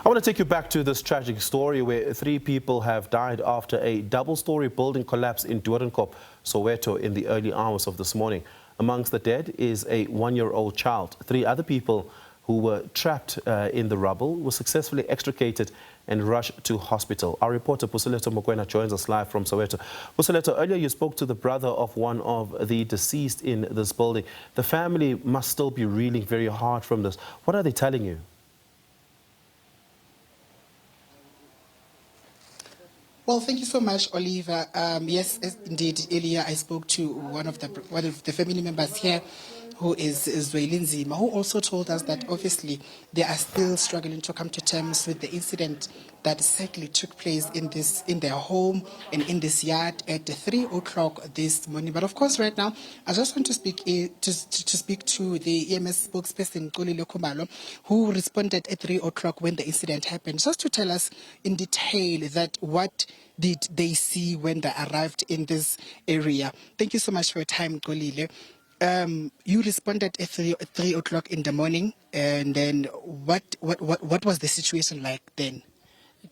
I want to take you back to this tragic story where 3 people have died after a double-storey building collapsed in Doornkop, Soweto in the early hours of this morning. Amongst the dead is a 1-year-old child. 3 other people who were trapped in the rubble were successfully extricated and rushed to hospital. Our reporter Puseletso Mokoena joins us live from Soweto. Puseletso, earlier you spoke to the brother of one of the deceased in this building. The family must still be reeling very hard from this. What are they telling you? Well, thank you so much, Oliver. Yes, indeed, earlier I spoke to one of the family members here, who is Calisile Nzima, who also told us that obviously they are still struggling to come to terms with the incident that sadly took place in their home and in this yard at 3 o'clock this morning. But of course, right now, I just want to speak to speak to the EMS spokesperson, Calisile Nzima, who responded at 3 o'clock when the incident happened, just to tell us in detail that what did they see when they arrived in this area. Thank you so much for your time, Calisile. You responded at 3 o'clock in the morning, and then what was the situation like then?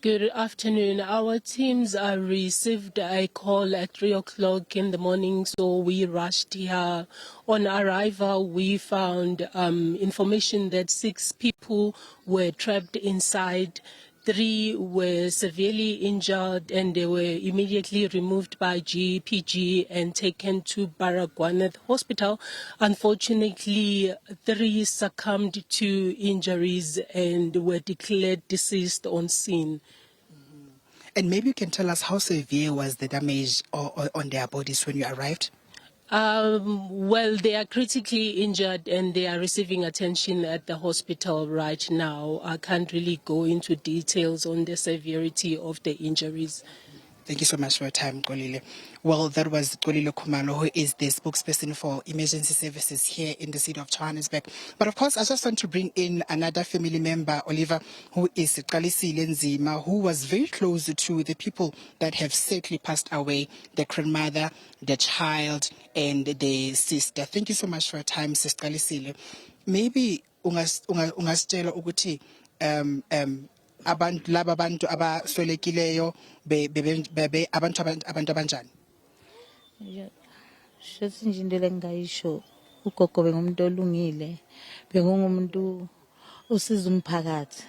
Good afternoon. Our teams received a call at 3 o'clock in the morning, so we rushed here. On arrival, we found information that 6 people were trapped inside. 3 were severely injured and they were immediately removed by GPG and taken to Baragwanath Hospital. Unfortunately, 3 succumbed to injuries and were declared deceased on scene. And maybe you can tell us how severe was the damage on their bodies when you arrived? Well, they are critically injured and they are receiving attention at the hospital right now. I can't really go into details on the severity of the injuries. Thank you so much for your time, Calisile. Well, that was Calisile Nzima, who is the spokesperson for emergency services here in the city of Johannesburg. But of course, I just want to bring in another family member, Oliver, who is Calisile Nzima, who was very close to the people that have sadly passed away, the grandmother, the child, and the sister. Thank you so much for your time, Sister Calisile. Maybe ungasitshela ukuthi abantu laba bantu abaswelekileyo bebe abantu abanjani? Shothi nje into lengayisho ugogo bengumuntu olungile, bengumuntu usiza umphakathi.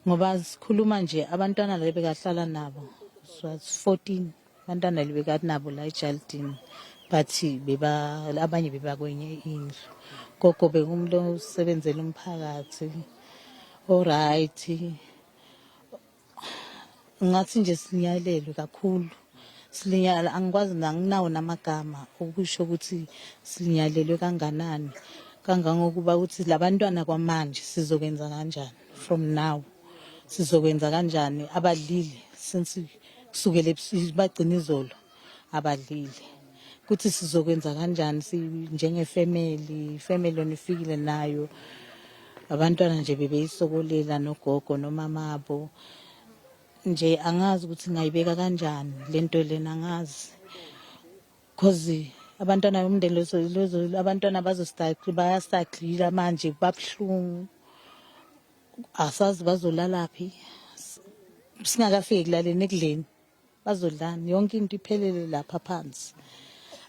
Ngoba sikhuluma nje abantwana lebe bekahlala nabo, so 14 abantwana lebe bekathi nabo la eJaldini, but abanye beba kwenye indlu. Gogo bengumuntu osebenzela umphakathi. Alright, ngathi nje silinyalelwe kakhulu. Silinyala angikwazi nginawo namagama okusho ukuthi silinyalelwe kanganani. Kangangokuba ukuthi labantwana kwamanje sizokwenza kanjani from now. Sizokwenza kanjani abadlile since kusukela bagcina izolo abadlile. Kuthi sizokwenza kanjani njenge family onifikile nayo. Abantwana nje bebeyisokolela nogogo nomama abo. Nje angazi ukuthi ngayibeka kanjani lento lena angazi. Cause abantwana bomndeni lezo abantwana bayastagxila manje babhlungu. Asazi bazolala phi. Singakafiki kulaleni ekudleni. Bazodlani yonke into iphelele lapha phansi.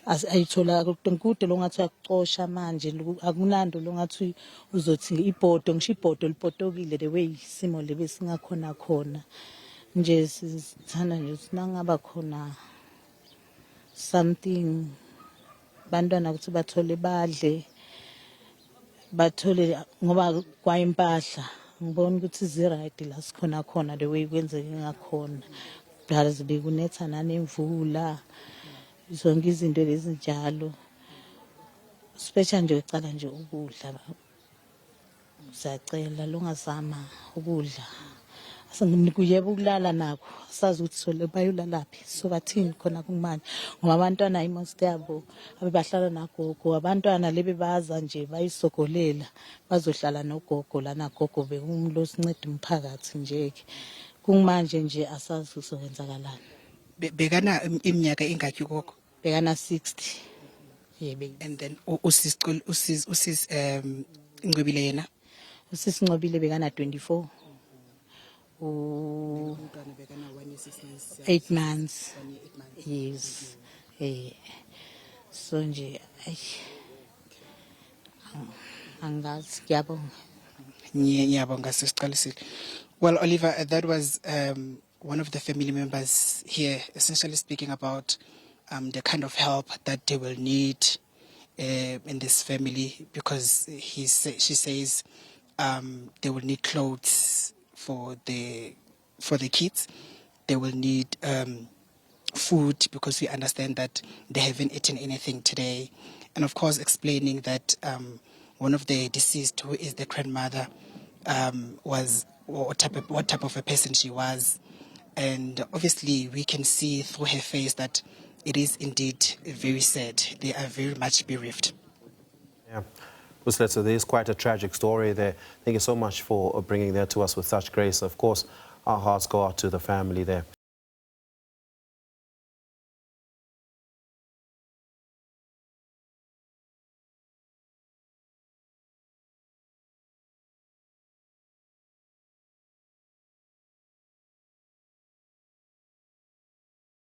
Ayithola kude longathi akucosha manje akunando longathi uzothi ibhodo ngisho ibhodo lipotokile the way isimo lebe singakhona khona nje sithanda nje sinangaba khona something bantwana ukuthi bathole badle bathole ngoba kwayimpahla ngibona ukuthi ziright la sikhona khona the way kwenzeke ngakhona because bekunetha nanemvula zonke izinto lezinjalo special nje ucala nje ukudla siyacela longazama ukudla asengikuyeba ukulala nakho asazi ukuthi sole bayolalaphi so bathini khona kumanje ngoba abantwana imost yabo abebahlala nagogo abantwana lebe baza nje bayisogolela bazohlala nogogo lana gogo bekumlo sincede umphakathi nje kumanje nje asazi usowenzakalana Bekana iminyaka engakhi gogo? Bekana 60. Yebe. And then usis Ncobile yena? Usis Ncobile bekana 24. 8 months. Yes. So nje angazi ngiyabonga. Ngiyabonga, Sis Calisile. Well, Oliver, that was one of the family members here, essentially speaking about the kind of help that they will need in this family, because she says they will need clothes for the kids. They will need food, because we understand that they haven't eaten anything today, and of course explaining that one of the deceased, who is the grandmother, was what type of a person she was, and obviously we can see through her face that it is indeed very sad. They are very much bereaved. Yeah. Puseletso, there is quite a tragic story there. Thank you so much for bringing that to us with such grace. Of course, our hearts go out to the family there.